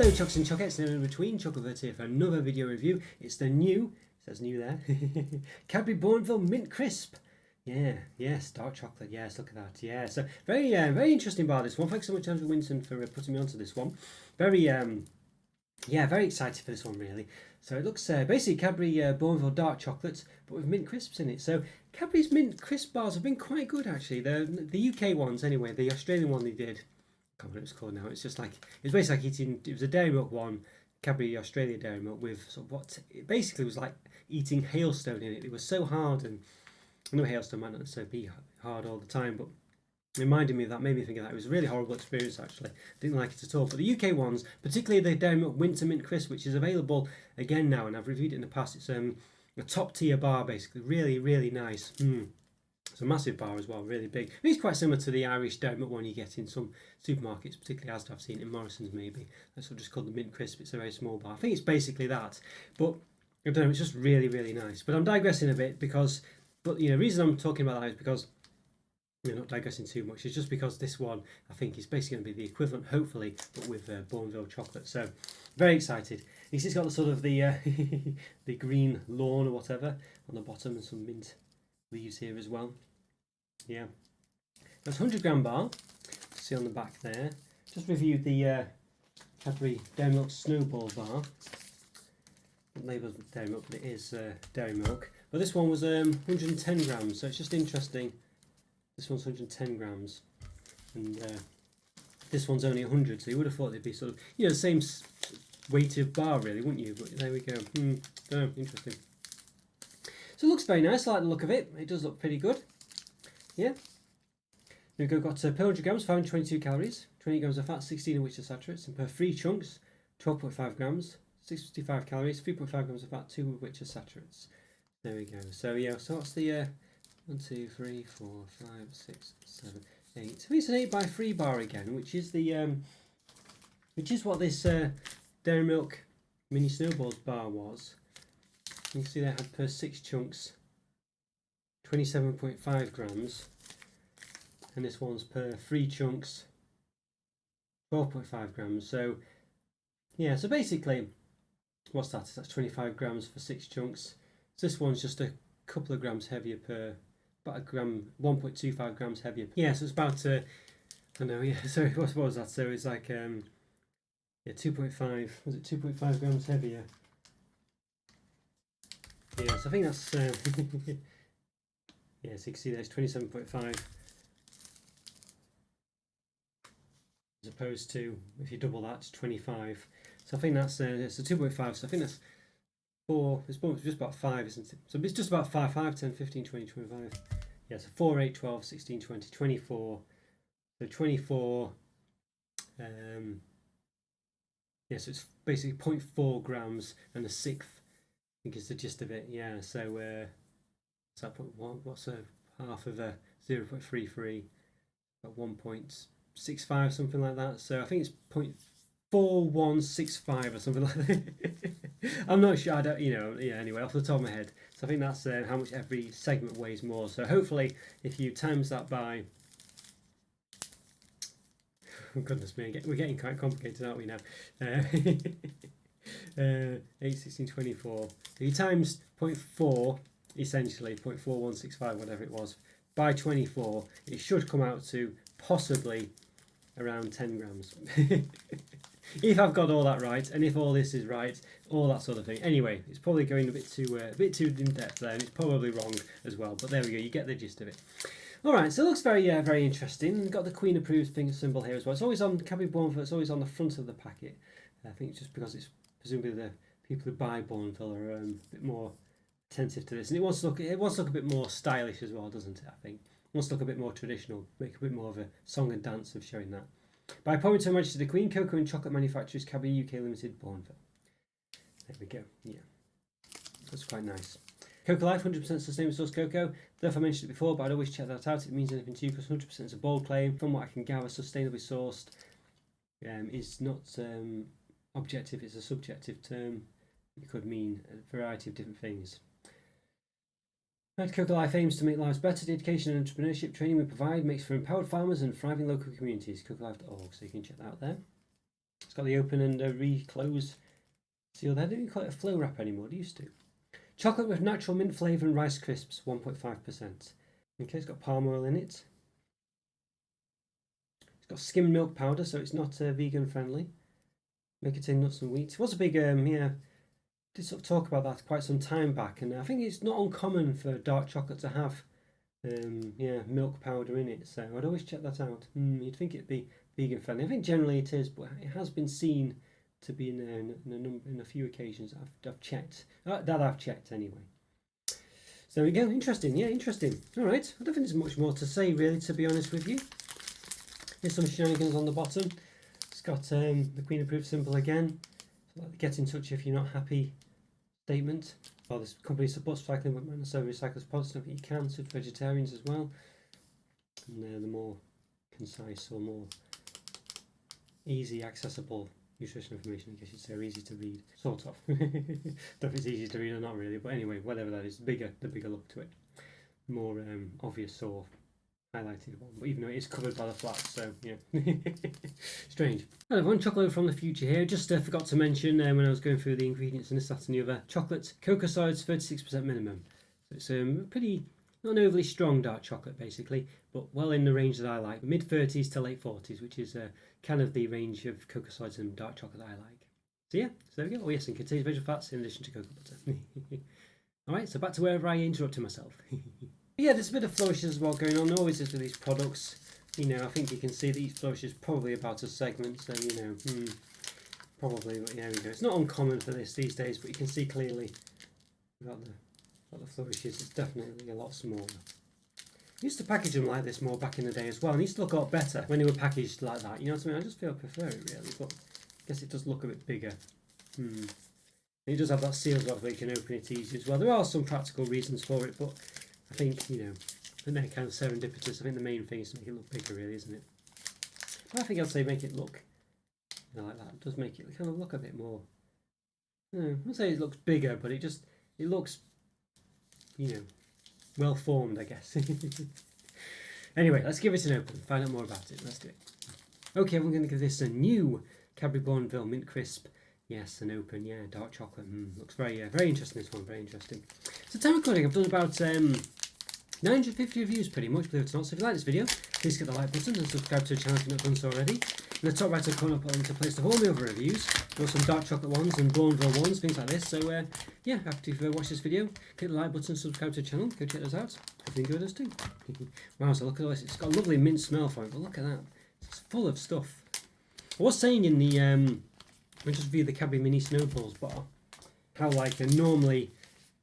Hello Chocks and Chockettes and in between, Roberto here for another video review. It's the new, it says new there, Cadbury Bournville Mint Crisp. Yeah, yes, dark chocolate, yes, look at that, yeah. So very interesting bar, this one. Thanks so much Andrew Winton for putting me onto this one. Very excited for this one really. So it looks basically Cadbury Bournville dark chocolates, but with mint crisps in it. So Cadbury's mint crisp bars have been quite good actually. The UK ones anyway, the Australian one they did, I can't remember what it's called now. It's just like, it's basically like eating, it was a dairy milk one, Cadbury Australia dairy milk with sort of what, it basically was like eating hailstone in it. It was so hard, and I know hailstone might not necessarily be hard all the time, but it reminded me of that, made me think of that. It was a really horrible experience actually. Didn't like it at all. But the UK ones, particularly the Dairy Milk Winter Mint Crisp, which is available again now, and I've reviewed it in the past. It's a top tier bar basically, really nice. It's a massive bar as well, really big. It's quite similar to the Irish Dairy Milk one you get in some supermarkets, particularly as I've seen in Morrison's maybe. That's just called the Mint Crisp. It's a very small bar. I think it's basically that, but I don't know. It's just really nice. But I'm digressing a bit because, the reason I'm talking about that is because, not digressing too much, it's just because this one I think is basically going to be the equivalent, hopefully, but with Bournville chocolate. So very excited. It's got the sort of the the green lawn or whatever on the bottom, and some mint leaves here as well. Yeah, that's 100-gram bar. See on the back there. Just reviewed the Cadbury Dairy Milk Snowball bar. It labels dairy milk, but it is dairy milk. But this one was 110 grams, so it's just interesting. This one's 110 grams, and this one's only 100. So you would have thought they'd be sort of, the same weight of bar, really, wouldn't you? But there we go. Don't know, interesting. So it looks very nice. I like the look of it. It does look pretty good. Yeah. We've got per 100 grams, 522 calories, 20 grams of fat, 16 of which are saturates, and per 3 chunks, 12.5 grams, 65 calories, 3.5 grams of fat, 2 of which are saturates. There we go. So yeah, so what's the 1, 2, 3, 4, 5, 6, 7, 8. I think it's an 8x3 bar again, which is the which is what this Dairy Milk Mini Snowballs bar was. You can see they had per 6 chunks 27.5 grams, and this one's per 3 chunks 12.5 grams. So yeah, so basically what's that? That's 25 grams for 6 chunks. So this one's just a couple of grams heavier per, about a gram, 1.25 grams heavier. Yeah, so it's about I don't know, yeah, sorry, what was that? So it's like yeah, 2.5, was it 2.5 grams heavier? Yeah, so I think that's yeah, so you can see there's 27.5 as opposed to, if you double that, it's 25. So I think that's it's a 2.5, so I think that's 4, it's just about 5, isn't it? So it's just about 5, 10, 15, 20, 25. Yeah, so 4, 8, 12, 16, 20, 24. So 24, yeah, so it's basically 0.4 grams and a sixth, I think is the gist of it. Yeah, so so what's a half of a 0.33, about 1.65, something like that. So I think it's 0.4165 or something like that. I'm not sure, I don't, yeah, anyway, off the top of my head. So I think that's how much every segment weighs more. So hopefully if you times that by, oh goodness me, we're getting quite complicated, aren't we now? 8, 16, 24. If you times 0.4, essentially 0.4165, whatever it was, by 24, it should come out to possibly around 10 grams. If I've got all that right, and if all this is right, all that sort of thing. Anyway, it's probably going a bit too in depth there, and it's probably wrong as well. But there we go, you get the gist of it. All right, so it looks very interesting. We've got the Queen approved finger symbol here as well. It's always on Cadbury Bournville. It's always on the front of the packet. I think it's just because it's presumably the people who buy Bournville are a bit more attentive to this, and it wants to look a bit more stylish as well, doesn't it? I think it wants to look a bit more traditional, make a bit more of a song and dance of showing that. By appointment to Her Majesty the Queen, Cocoa and Chocolate Manufacturers, Cadbury UK Limited, Bournville. There we go. Yeah, that's quite nice. Cocoa Life, 100% sustainable source cocoa. Therefore, I mentioned it before, but I'd always check that out. It means anything to you because 100% is a bold claim. From what I can gather, sustainably sourced is not objective, it's a subjective term. It could mean a variety of different things. Cocoa Life aims to make lives better. The education and entrepreneurship training we provide makes for empowered farmers and thriving local communities. CocoaLife.org, so you can check that out there. It's got the open and reclose seal there. They don't call it a flow wrap anymore, they used to. Chocolate with natural mint flavour and Rice Crisps, 1.5%. Okay, it's got palm oil in it. It's got skimmed milk powder, so it's not vegan friendly. May contain nuts and wheat. It was a big, did sort of talk about that quite some time back, and I think it's not uncommon for dark chocolate to have milk powder in it, so I'd always check that out. You'd think it'd be vegan friendly. I think generally it is, but it has been seen to be in there in a few occasions I've checked. That I've checked anyway. So there we go. Interesting. Yeah, interesting. All right. I don't think there's much more to say really, to be honest with you. Here's some shenanigans on the bottom. It's got the Queen approved symbol again. So like the get in touch if you're not happy statement. Well, this company supports cycling but might not serve recycled products. I think you can, so for vegetarians as well. And the more concise or more easy accessible nutrition information, I guess you'd say, are easy to read, sort of. Don't know if it's easy to read or not really, but anyway, whatever that is, the bigger look to it, more obvious or highlighted one. But even though it is covered by the flats, so yeah, strange. Hello everyone, Chocolo from the future here. Just forgot to mention when I was going through the ingredients and this, that, and the other. Chocolate, cocoa solids, 36% minimum. So it's pretty, not an overly strong dark chocolate basically, but well in the range that I like, mid 30s to late 40s, which is kind of the range of cocoa solids and dark chocolate I like. So yeah, so there we go. Oh yes, and contains vegetable fats in addition to cocoa butter. Alright, so back to wherever I interrupted myself. Yeah, there's a bit of flourishes as well going on. There always is with these products. You know, I think you can see that each flourish is probably about a segment, so you know, probably. But yeah, there we go. It's not uncommon for this these days, but you can see clearly about the flourishes. It's definitely a lot smaller. I used to package them like this more back in the day as well, and they used to look a lot better when they were packaged like that. You know what I mean? I just feel I prefer it really, but I guess it does look a bit bigger. And it does have that seal as well, so you can open it easy as well. There are some practical reasons for it, but I think, you know, they're kind of serendipitous. I think the main thing is to make it look bigger, really, isn't it? But I think I'd say make it look, you know, like that. It does make it kind of look a bit more. I wouldn't say it looks bigger, but it looks, you know, well formed, I guess. Anyway, let's give it an open. Find out more about it. Let's do it. Okay, we're going to give this a new Cadbury Bournville Mint Crisp. Yes, an open, yeah, dark chocolate. Looks very interesting, this one, very interesting. So time recording, I've done about 950 reviews pretty much, believe it or not. So if you like this video, please hit the like button and subscribe to the channel if you've not done so already. In the top right hand corner, I'll put a link to a place to all my other reviews. There are some dark chocolate ones and Bournville ones, things like this. So yeah, after you've watched this video, hit the like button, subscribe to the channel, go check those out. Hope you enjoy those too. Wow, so look at this. It's got a lovely mint smell for it, but look at that. It's full of stuff. I was saying in the I just reviewed the Cadbury Mini Snowballs bar, how like normally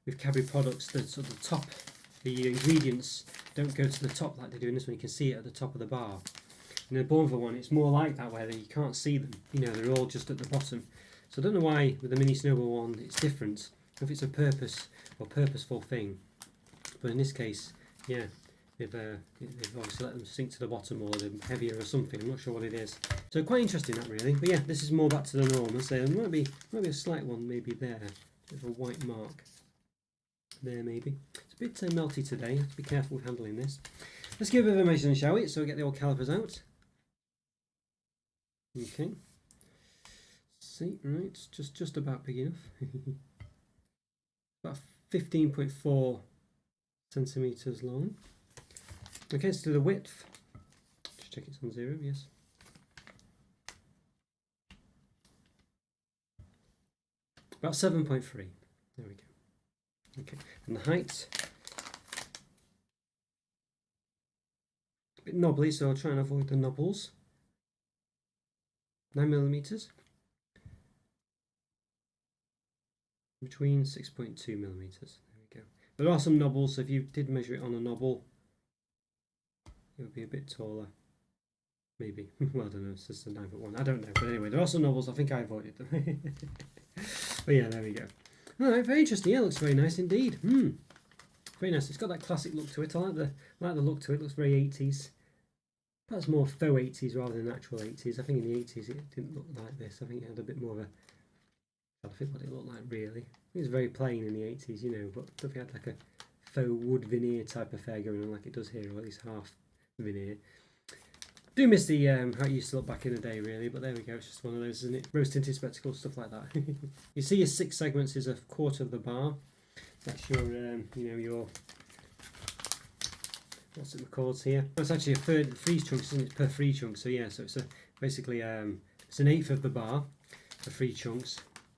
with Cadbury products, the sort of top, the ingredients don't go to the top like they do in this one. You can see it at the top of the bar. In the Bournville one, it's more like that, where you can't see them. You know, they're all just at the bottom. So I don't know why with the Mini Snowball one it's different, if it's a purposeful thing. But in this case, yeah, they've obviously let them sink to the bottom, or they're heavier or something. I'm not sure what it is. So quite interesting that really. But yeah, this is more back to the norm. So there might be a slight one maybe there, bit of a white mark there maybe. It's a bit melty today. I have to be careful with handling this. Let's give it a bit of a measuring, shall we? So we get the old calipers out. Okay. See, right, just about big enough. About 15.4 centimeters long. Okay, let's do the width. Just check it's on 0, yes. About 7.3. There we go. Okay, and the height. A bit knobbly, so I'll try and avoid the knobbles. 9mm. Between 6.2mm. There we go. There are some knobbles, so if you did measure it on a knobble, it would be a bit taller. Maybe. Well, I don't know, it's just a 9'1". I don't know. But anyway, there are some knobbles. I think I avoided them. But yeah, there we go. Alright, very interesting. Yeah, looks very nice indeed. Very nice. It's got that classic look to it. I like the look to it. It looks very 80s. Perhaps more faux 80s rather than actual 80s. I think in the 80s it didn't look like this. I think it had a bit more of a... I think what it looked like really. It was very plain in the 80s, you know, but if it had like a faux wood veneer type affair going on like it does here, or at least half veneer. Do miss the how it used to look back in the day, really, but there we go. It's just one of those, isn't it? Rose tinted spectacles, stuff like that. You see, your 6 segments is a quarter of the bar. That's your, you know, your, what's it called here? That's actually a third 3 chunks, isn't it? Per 3 chunks. So yeah, so it's basically it's an eighth of the bar for 3 chunks.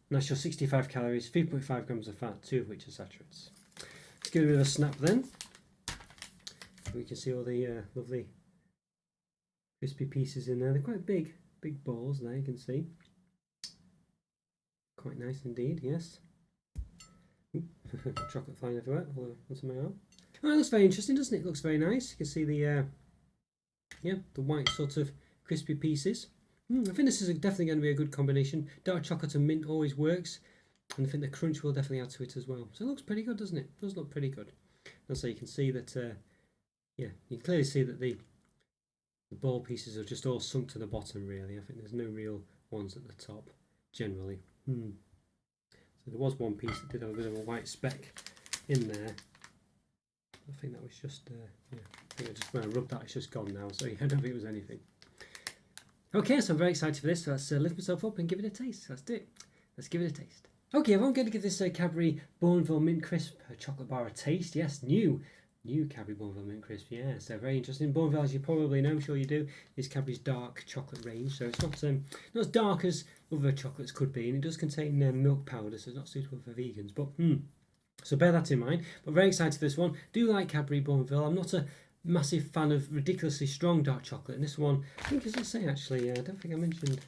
And that's your 65 calories, 3.5 grams of fat, 2 of which are saturates. Let's give it a bit of a snap then. We can see all the lovely crispy pieces in there. They're quite big balls there, you can see. Quite nice indeed, yes. Chocolate flying everywhere, all onto my arm. Oh, it looks very interesting, doesn't it? It looks very nice. You can see the the white sort of crispy pieces. I think this is definitely going to be a good combination. Dark chocolate and mint always works, and I think the crunch will definitely add to it as well. So it looks pretty good, doesn't it? It does look pretty good. And so you can see that, yeah, you can clearly see that the ball pieces are just all sunk to the bottom, really. I think there's no real ones at the top, generally. So there was one piece that did have a bit of a white speck in there. I think that was just, yeah, I think just when I rubbed that, it's just gone now. So yeah, I don't think it was anything. Okay, so I'm very excited for this. So let's lift myself up and give it a taste. Let's do it. Let's give it a taste. Okay, I'm going to give this Cadbury Bournville Mint Crisp chocolate bar a taste. Yes, new Cadbury Bournville Mint Crisp. Yeah, so very interesting. Bournville, as you probably know, I'm sure you do, is Cadbury's dark chocolate range. So it's not as dark as other chocolates could be, and it does contain milk powder, so it's not suitable for vegans. But so bear that in mind. But very excited for this one. Do like Cadbury Bournville. I'm not a massive fan of ridiculously strong dark chocolate, and this one, I think, as I say, actually, I don't think I mentioned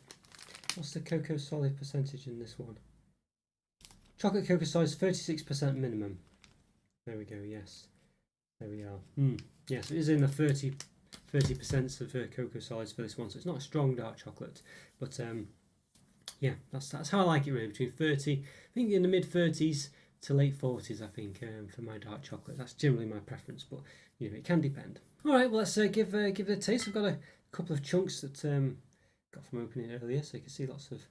what's the cocoa solid percentage in this one. Chocolate cocoa solid is 36% minimum. There we go. Yes. There we are. Yes, it is in the 30% of cocoa solids for this one, so it's not a strong dark chocolate, but yeah, that's how I like it, really. Between 30, I think in the mid 30s to late 40s, I think, for my dark chocolate. That's generally my preference, but you know, it can depend. All right, well, let's give it a taste. I've got a couple of chunks that got from opening it earlier, so you can see lots of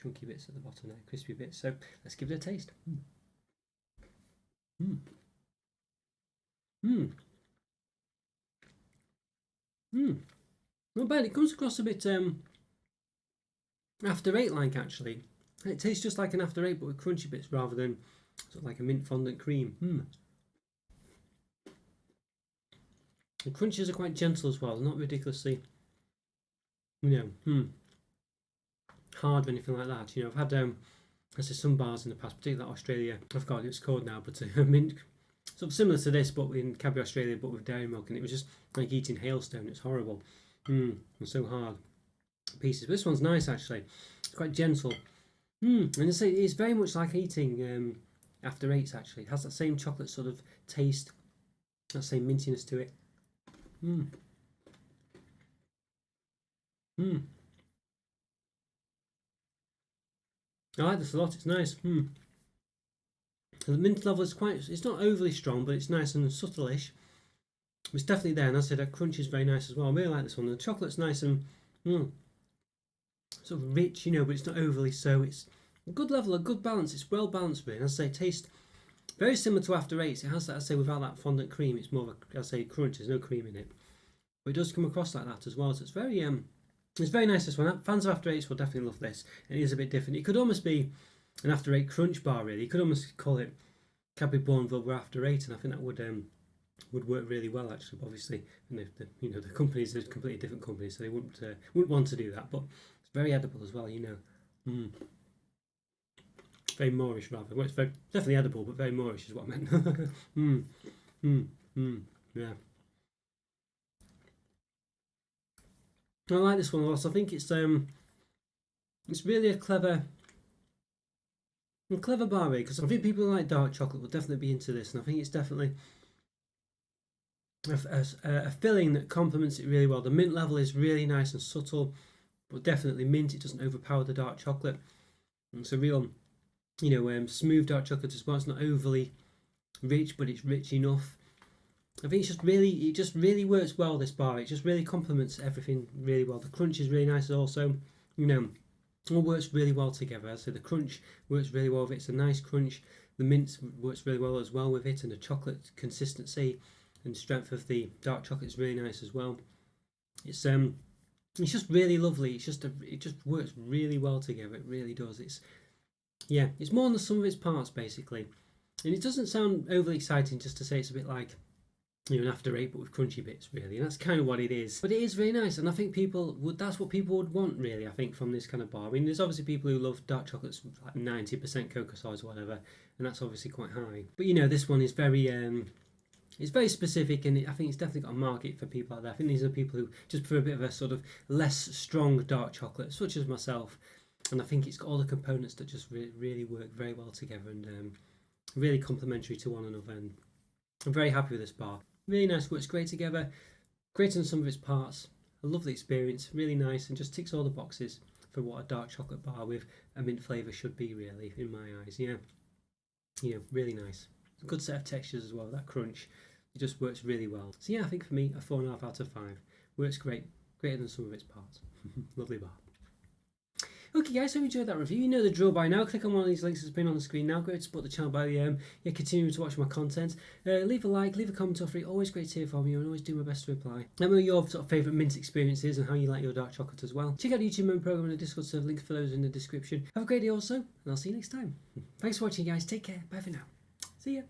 chunky bits at the bottom there, crispy bits. So let's give it a taste. Not bad. It comes across a bit after 8 like, actually. It tastes just like an after 8 but with crunchy bits rather than sort of like a mint fondant cream. The crunches are quite gentle as well, not ridiculously, you know, hard or anything like that. You know, I've had I say some bars in the past, particularly Australia. I forgot what it's called now, but mint, sort of similar to this, but in Cadbury Australia, but with dairy milk, and it was just like eating hailstone. It's horrible. It's so hard pieces. But this one's nice, actually. It's quite gentle. And I say it's very much like eating after 8s. Actually, it has that same chocolate sort of taste, that same mintiness to it. I like this a lot. It's nice. The mint level is it's not overly strong, but it's nice and subtle-ish. It's definitely there, and as I said, that crunch is very nice as well. I really like this one. The chocolate's nice and sort of rich, you know, but it's not overly so. It's a good level, a good balance. It's well balanced, really. And as I say, taste very similar to after 8s. It has that, I say, without that fondant cream. It's more of a, I say, crunch. There's no cream in it, but it does come across like that as well. So it's very nice, this one. Fans of after 8s will definitely love this. It is a bit different. It could almost be an after 8 crunch bar, really. You could almost call it Cadbury Bournville were after 8, and I think that would work really well, actually. But obviously, the companies are completely different companies, so they wouldn't want to do that. But it's very edible as well, you know. Very Moorish, rather. Well, it's definitely edible, but very Moorish is what I meant. Yeah. I like this one a lot. I think it's really a clever bar, really, because I think people who like dark chocolate will definitely be into this, and I think it's definitely a filling that complements it really well. The mint level is really nice and subtle, but definitely mint. It doesn't overpower the dark chocolate. It's a real, smooth dark chocolate as well. It's not overly rich, but it's rich enough. I think it just really works well, this bar. It just really complements everything really well. The crunch is really nice also. All works really well together. So the crunch works really well with it. It's a nice crunch. The mint works really well as well with it, and the chocolate consistency and strength of the dark chocolate is really nice as well. It's just really lovely. It just works really well together. It really does. It's more than the sum of its parts basically, and it doesn't sound overly exciting just to say it's a bit like an after eight but with crunchy bits really, and that's kind of what it is. But it is really nice, and I think that's what people would want really. I think from this kind of bar. I mean, there's obviously people who love dark chocolates like 90% cocoa size or whatever, and that's obviously quite high. But this one is very it's very specific, and I think it's definitely got a market for people out there. I think these are people who just prefer a bit of a sort of less strong dark chocolate, such as myself. And I think it's got all the components that just really work very well together, and really complementary to one another. And I'm very happy with this bar. Really nice, works great together, great in some of its parts. A lovely experience, really nice, and just ticks all the boxes for what a dark chocolate bar with a mint flavour should be, really, in my eyes. Really nice. Good set of textures as well. That crunch, it just works really well. So I think for me, a 4.5 out of 5. Works great, greater than some of its parts. Lovely bar. Okay guys, hope you enjoyed that review. You know the drill by now. Click on one of these links that's been on the screen now. Go to support the channel by continuing to watch my content. Leave a like, leave a comment or free. Always great to hear from you, and always do my best to reply. Let me know your sort of favourite mint experiences and how you like your dark chocolate as well. Check out the YouTube member program and the Discord server. Links for those in the description. Have a great day also, and I'll see you next time. Thanks for watching guys. Take care. Bye for now. See ya.